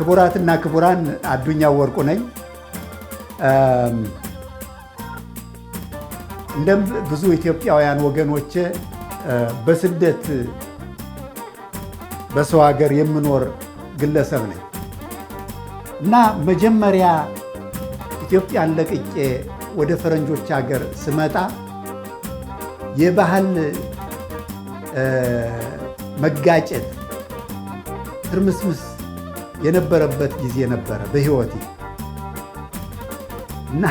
ክቡራትና ክቡራን፣ አዱኛው ወርቁ ነኝ። እንደም ብዙ ኢትዮጵያውያን ወገኖቼ በስደት በሰው ሀገር የምኖር ግለሰብ ነኝ እና መጀመሪያ ኢትዮጵያን ለቅቄ ወደ ፈረንጆች ሀገር ስመጣ የባህል መጋጨት ትርምስምስ የነበረበት ጊዜ ነበረ በሕይወቴ እና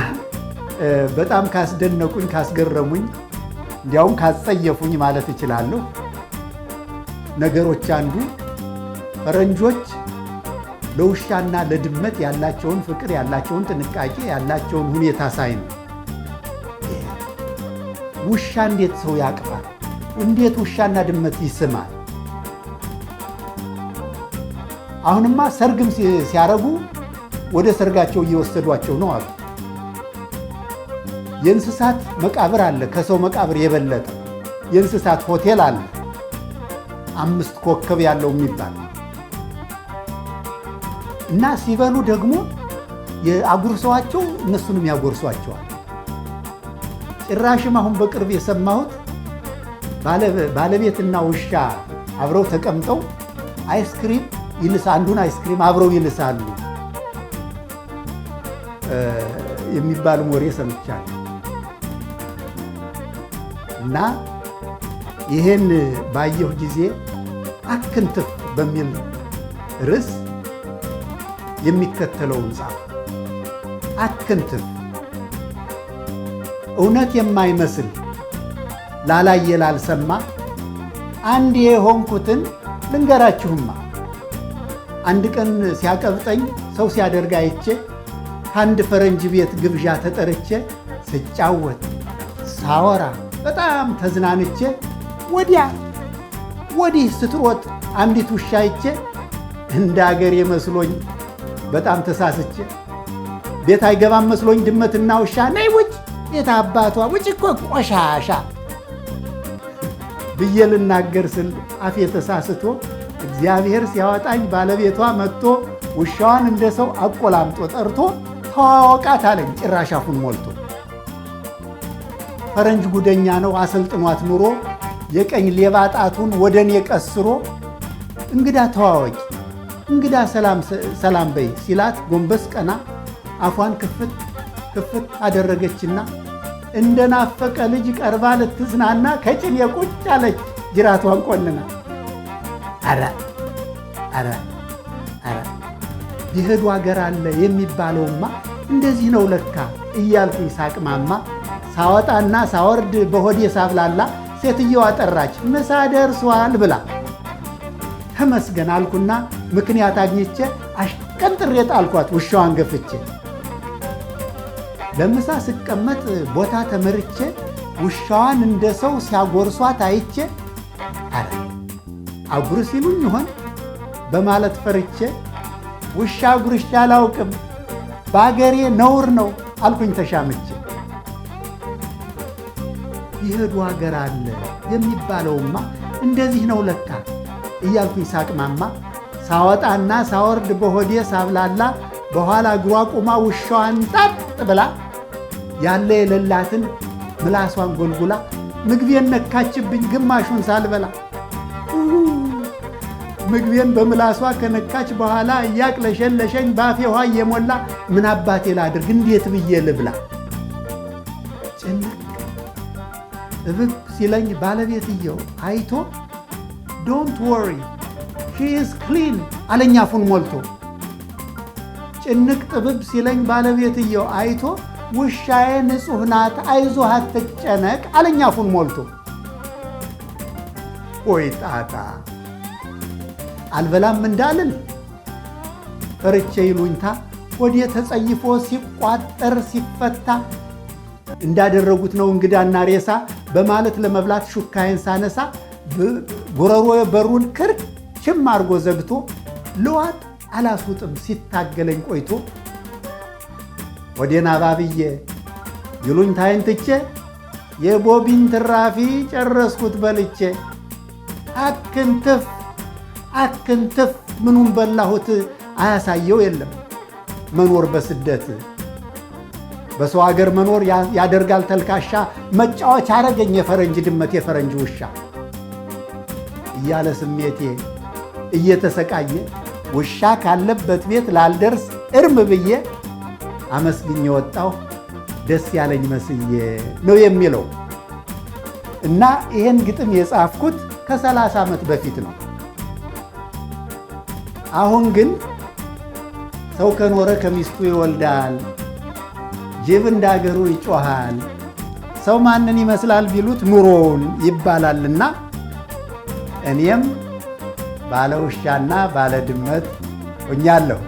በጣም ካስደነቁኝ ካስገረሙኝ እንዲያውም ካስጸየፉኝ ማለት እችላለሁ ነገሮች አንዱ ፈረንጆች ለውሻና ለድመት ያላቸውን ፍቅር ያላቸውን ጥንቃቄ ያላቸውን ሁኔታ ሳይ ነው። ውሻ እንዴት ሰው ያቅፋል? እንዴት ውሻና ድመት ይስማል? አሁንማ ሰርግም ሲያረጉ ወደ ሰርጋቸው እየወሰዷቸው ነው አሉ። የእንስሳት መቃብር አለ፣ ከሰው መቃብር የበለጠ የእንስሳት ሆቴል አለ፣ 5 ኮከብ ያለው የሚባል እና ሲበሉ ደግሞ የአጉርሰዋቸው እነሱንም ያጎርሷቸዋል። ጭራሽም አሁን በቅርብ የሰማሁት ባለቤትና ውሻ አብረው ተቀምጠው አይስክሪም አንዱን አይስክሪም አብረው ይልሳሉ የሚባል ወሬ ሰምቻለሁ። እና ይሄን ባየሁ ጊዜ አክንትፍ በሚል ርዕስ የሚከተለውን ጻፍ። አክንትፍ እውነት የማይመስል ላላየ ላልሰማ አንድ የሆንኩትን ልንገራችሁማ። አንድ ቀን ሲያቀብጠኝ ሰው ሲያደርግ አይቼ ከአንድ ፈረንጅ ቤት ግብዣ ተጠርቼ ስጫወት ሳወራ በጣም ተዝናንቼ ወዲያ ወዲህ ስትሮጥ አንዲት ውሻ አይቼ እንደ አገሬ መስሎኝ በጣም ተሳስቼ ቤት አይገባም መስሎኝ ድመትና ውሻ ነይ ውጭ የት አባቷ ውጭ እኮ ቆሻሻ ብዬ ልናገር ስል አፌ ተሳስቶ እግዚአብሔር ሲያወጣኝ ባለቤቷ መጥቶ ውሻዋን እንደ ሰው አቆላምጦ ጠርቶ ተዋወቃት አለኝ። ጭራሽ አፉን ሞልቶ ፈረንጅ ጉደኛ ነው አሰልጥኗት ኑሮ የቀኝ ሌባ ጣቱን ወደ እኔ ቀስሮ እንግዳ ተዋወቂ እንግዳ ሰላም በይ ሲላት ጎንበስ ቀና አፏን ክፍት አደረገችና እንደናፈቀ ልጅ ቀርባ ልትዝናና ከጭን የቁጭ አለች ጅራቷን ቆንና። አረ ቢሄዱ አገር አለ የሚባለውማ እንደዚህ ነው ለካ እያልኩኝ ሳቅማማ ሳወጣና ሳወርድ በሆዴ ሳብላላ ሴትየዋ ጠራች ምሳ ደርሷል ብላ። ተመስገን አልኩና ምክንያት አግኝቼ አሽቀንጥሬ ጣልኳት ውሻዋን ገፍቼ። ለምሳ ስቀመጥ ቦታ ተመርቼ ውሻዋን እንደ ሰው ሲያጎርሷት አይቼ አረ አጉር ሲሉኝ ይሆን በማለት ፈርቼ ውሻ ጉርሻ አላውቅም በአገሬ ነውር ነው አልኩኝ ተሻምቼ። ይሄዱ አገር አለ የሚባለውማ እንደዚህ ነው ለካ እያልኩኝ ሳቅማማ ሳወጣና ሳወርድ በሆዴ ሳብላላ በኋላ እግሯ ቁማ ውሻዋን ጣጥ ብላ ያለ የሌላትን ምላሷን ጎልጉላ ምግቤን ነካችብኝ ግማሹን ሳልበላ። ምግቤን በምላሷ ከነካች በኋላ እያቅለሸለሸኝ ባፌ ውሃ እየሞላ ምን አባቴ ላድርግ እንዴት ብዬ ልብላ? ጭንቅ እብቅ ሲለኝ ባለቤትየው አይቶ ዶንት ወሪ ሺ ኢዝ ክሊን አለኝ አፉን ሞልቶ። ጭንቅ ጥብብ ሲለኝ ባለቤትየው አይቶ ውሻዬ ንጹሕ ናት አይዞህ አትጨነቅ አለኝ አፉን ሞልቶ። ወይ ጣጣ አልበላም እንዳልል ፈርቼ ይሉኝታ ወዴ ተጸይፎ ሲቋጠር ሲፈታ እንዳደረጉት ነው እንግዳና ሬሳ በማለት ለመብላት ሹካዬን ሳነሳ ጉረሮ በሩን ክርችም አርጎ ዘግቶ ልዋጥ አላስውጥም ሲታገለኝ ቆይቶ። ወዴና ባብዬ ይሉኝታዬን ትቼ የቦቢን ትራፊ ጨረስኩት በልቼ። አክንትፍ ምኑን በላሁት አያሳየው የለም። መኖር በስደት በሰው ሀገር መኖር ያደርጋል ተልካሻ፣ መጫወቻ አረገኝ የፈረንጅ ድመት የፈረንጅ ውሻ እያለ ስሜቴ እየተሰቃየ ውሻ ካለበት ቤት ላልደርስ እርም ብዬ አመስግኜ ወጣሁ ደስ ያለኝ መስዬ ነው የሚለው። እና ይሄን ግጥም የጻፍኩት ከ30 ዓመት በፊት ነው። አሁን ግን ሰው ከኖረ ከሚስቱ ይወልዳል፣ ጅብ እንዳገሩ ይጮሃል፣ ሰው ማንን ይመስላል ቢሉት ኑሮውን ይባላልና እኔም ባለ ውሻና ባለ ድመት ሆኛለሁ።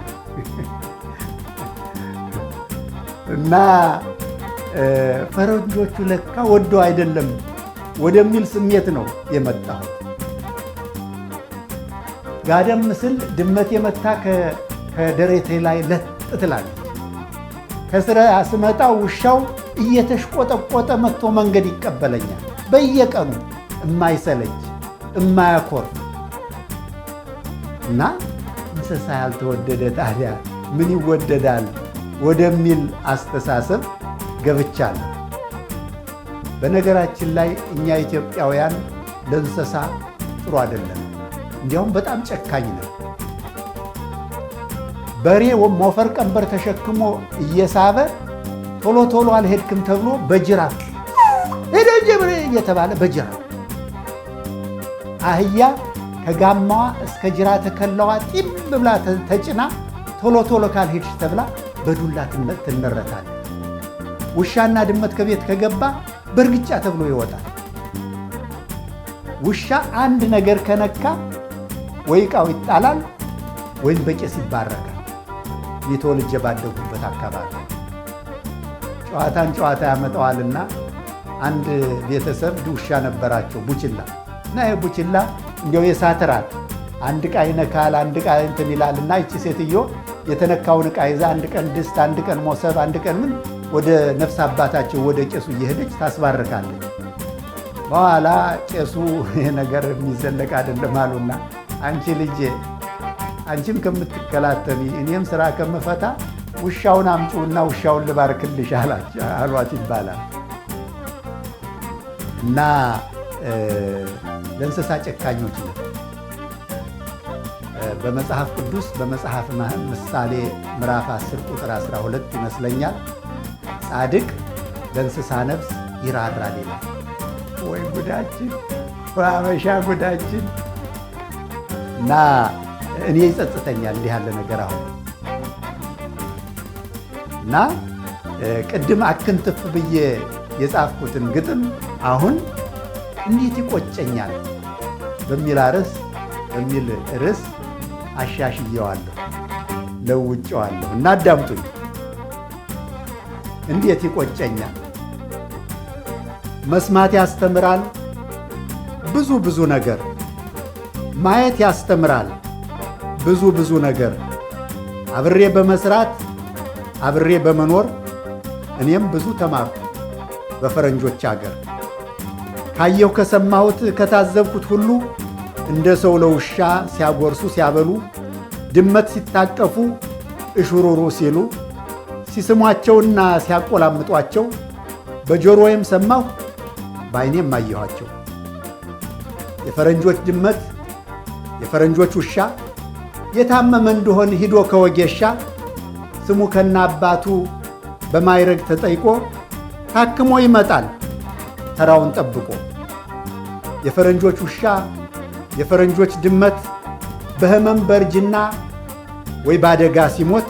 እና ፈረንጆቹ ለካ ወዶ አይደለም ወደሚል ስሜት ነው የመጣሁት። ጋደም ስል ድመት የመታ ከደረቴ ላይ ለጥ ትላለች። ከስራ ስመጣ ውሻው እየተሽቆጠቆጠ መጥቶ መንገድ ይቀበለኛል። በየቀኑ እማይሰለች እማያኮርፍ እና እንስሳ ያልተወደደ ታዲያ ምን ይወደዳል ወደሚል አስተሳሰብ ገብቻለሁ። በነገራችን ላይ እኛ ኢትዮጵያውያን ለእንስሳ ጥሩ አይደለም፣ እንዲያውም በጣም ጨካኝ ነው። በሬ ሞፈር ቀንበር ተሸክሞ እየሳበ ቶሎ ቶሎ አልሄድክም ተብሎ በጅራፍ ሄደጀ ብሬ እየተባለ በጅራፍ፣ አህያ ከጋማዋ እስከ ጅራተ ከላዋ ጢም ብላ ተጭና ቶሎ ቶሎ ካልሄድሽ ተብላ በዱላ ትነረታለች። ውሻና ድመት ከቤት ከገባ በእርግጫ ተብሎ ይወጣል። ውሻ አንድ ነገር ከነካ ወይ ዕቃው ይጣላል ወይም በቄስ ይባረካል። የተወልጄ ባደጉበት አካባቢ ጨዋታን ጨዋታ ያመጣዋልና አንድ ቤተሰብ ውሻ ነበራቸው ቡችላ። እና ይሄ ቡችላ እንዲያው የሳትራት አንድ ዕቃ ይነካል፣ አንድ ዕቃ እንትን ይላልና ይቺ ሴትዮ የተነካውን ዕቃ ይዛ አንድ ቀን ድስት፣ አንድ ቀን ሞሰብ፣ አንድ ቀን ምን ወደ ነፍስ አባታቸው ወደ ቄሱ እየሄደች ታስባርካለች። በኋላ ቄሱ ይሄ ነገር የሚዘለቅ አይደለም አሉና አንቺ ልጄ አንቺም ከምትከላተሚ እኔም ስራ ከምፈታ ውሻውን አምጪውና ውሻውን ልባርክልሽ አሏት ይባላል። እና ለእንስሳ ጨካኞች ነው። በመጽሐፍ ቅዱስ በመጽሐፍ ምሳሌ ምዕራፍ 10 ቁጥር 12 ይመስለኛል ጻድቅ ለእንስሳ ነፍስ ይራራል ይላል። ወይ ጉዳችን፣ በአበሻ ጉዳችን። እና እኔ ይጸጽተኛል እንዲህ ያለ ነገር አሁን። እና ቅድም አክንትፍ ብዬ የጻፍኩትን ግጥም አሁን እንዴት ይቆጨኛል በሚል ርዕስ አሻሽየዋለሁ፣ ለውጬዋለሁ። እና አዳምጡኝ። እንዴት ይቆጨኛል። መስማት ያስተምራል ብዙ ነገር፣ ማየት ያስተምራል ብዙ ነገር። አብሬ በመስራት አብሬ በመኖር እኔም ብዙ ተማርኩ በፈረንጆች አገር። ካየሁ ከሰማሁት ከታዘብኩት ሁሉ እንደ ሰው ለውሻ ሲያጎርሱ ሲያበሉ፣ ድመት ሲታቀፉ እሹሩሩ ሲሉ፣ ሲስሟቸውና ሲያቆላምጧቸው በጆሮዬም ሰማሁ በዓይኔም አየኋቸው። የፈረንጆች ድመት የፈረንጆች ውሻ የታመመ እንደሆን ሂዶ ከወጌሻ ስሙ ከነ አባቱ በማይረግ ተጠይቆ ታክሞ ይመጣል ተራውን ጠብቆ። የፈረንጆች ውሻ የፈረንጆች ድመት በህመም በእርጅና ወይ ባደጋ ሲሞት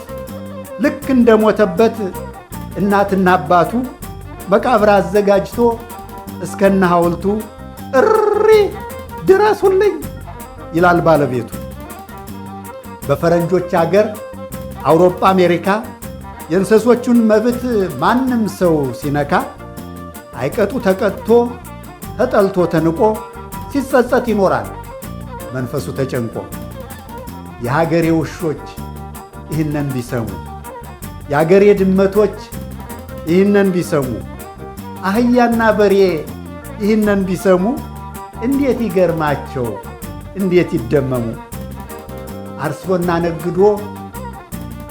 ልክ እንደሞተበት እናትና አባቱ መቃብር አዘጋጅቶ እስከነ ሐውልቱ እሪ ድረሱልኝ ይላል ባለቤቱ። በፈረንጆች አገር አውሮፓ፣ አሜሪካ የእንስሶቹን መብት ማንም ሰው ሲነካ አይቀጡ ተቀጥቶ ተጠልቶ ተንቆ ሲጸጸት ይኖራል መንፈሱ ተጨንቆ። የሀገሬ ውሾች ይህንን ቢሰሙ፣ የሀገሬ ድመቶች ይህንን ቢሰሙ፣ አህያና በሬ ይህንን ቢሰሙ እንዴት ይገርማቸው እንዴት ይደመሙ። አርሶና ነግዶ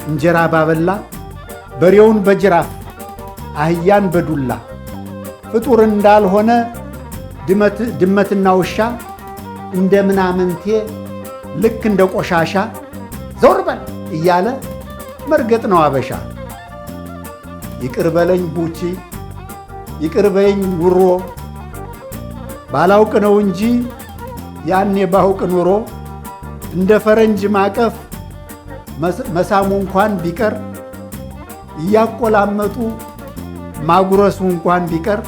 እንጀራ ባበላ በሬውን በጅራፍ አህያን በዱላ ፍጡር እንዳልሆነ ድመትና ውሻ እንደ ምናምንቴ ልክ እንደ ቆሻሻ ዘወር በል እያለ መርገጥ ነው አበሻ። ይቅር በለኝ ቡቺ ይቅር በለኝ ጉሮ ባላውቅ ነው እንጂ ያኔ ባውቅ ኑሮ እንደ ፈረንጅ ማቀፍ መሳሙ እንኳን ቢቀር እያቆላመጡ ማጉረሱ እንኳን ቢቀር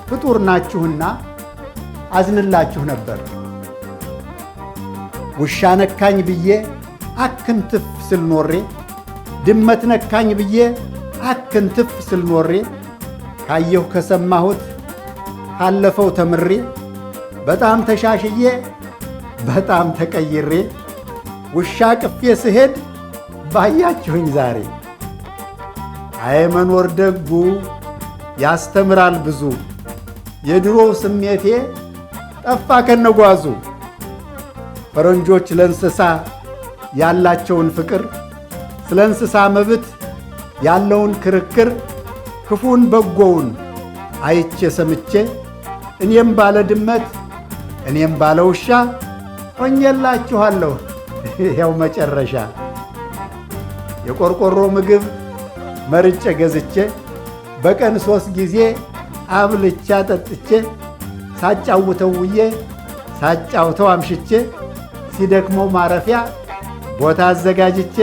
ፍጡር ናችሁና አዝንላችሁ ነበር። ውሻ ነካኝ ብዬ አክንትፍ ስል ኖሬ ድመት ነካኝ ብዬ አክንትፍ ስል ኖሬ ካየሁ ከሰማሁት ካለፈው ተምሬ በጣም ተሻሽዬ በጣም ተቀይሬ ውሻ ቅፌ ስሄድ ባያችሁኝ ዛሬ። አይ መኖር ደጉ ያስተምራል ብዙ የድሮው ስሜቴ ጠፋ ከነጓዙ። ፈረንጆች ለእንስሳ ያላቸውን ፍቅር ስለ እንስሳ መብት ያለውን ክርክር ክፉን በጎውን አይቼ ሰምቼ እኔም ባለ ድመት እኔም ባለ ውሻ ሆኜላችኋለሁ ያው መጨረሻ። የቆርቆሮ ምግብ መርጬ ገዝቼ በቀን 3 ጊዜ አብልቻ ጠጥቼ ሳጫውተው ውዬ ሳጫውተው አምሽቼ ሲደክመው ማረፊያ ቦታ አዘጋጅቼ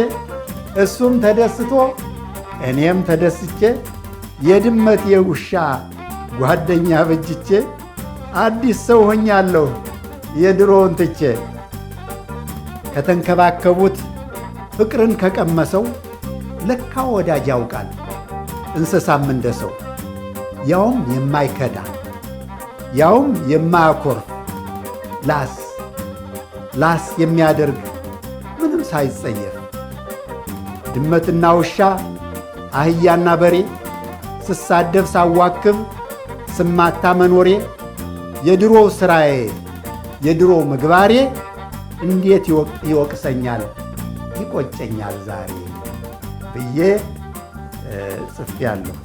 እሱም ተደስቶ እኔም ተደስቼ የድመት የውሻ ጓደኛ በጅቼ አዲስ ሰው ሆኛለሁ የድሮውን ትቼ። ከተንከባከቡት ፍቅርን ከቀመሰው ለካ ወዳጅ ያውቃል እንስሳም እንደሰው። ያውም የማይከዳ ያውም የማያኮርፍ ላስ የሚያደርግ ምንም ሳይጸየፍ። ድመትና ውሻ አህያና በሬ ስሳደብ ሳዋክብ ስማታ መኖሬ የድሮ ሥራዬ የድሮ ምግባሬ እንዴት ይወቅሰኛል ይቆጨኛል ዛሬ ብዬ ጽፌያለሁ።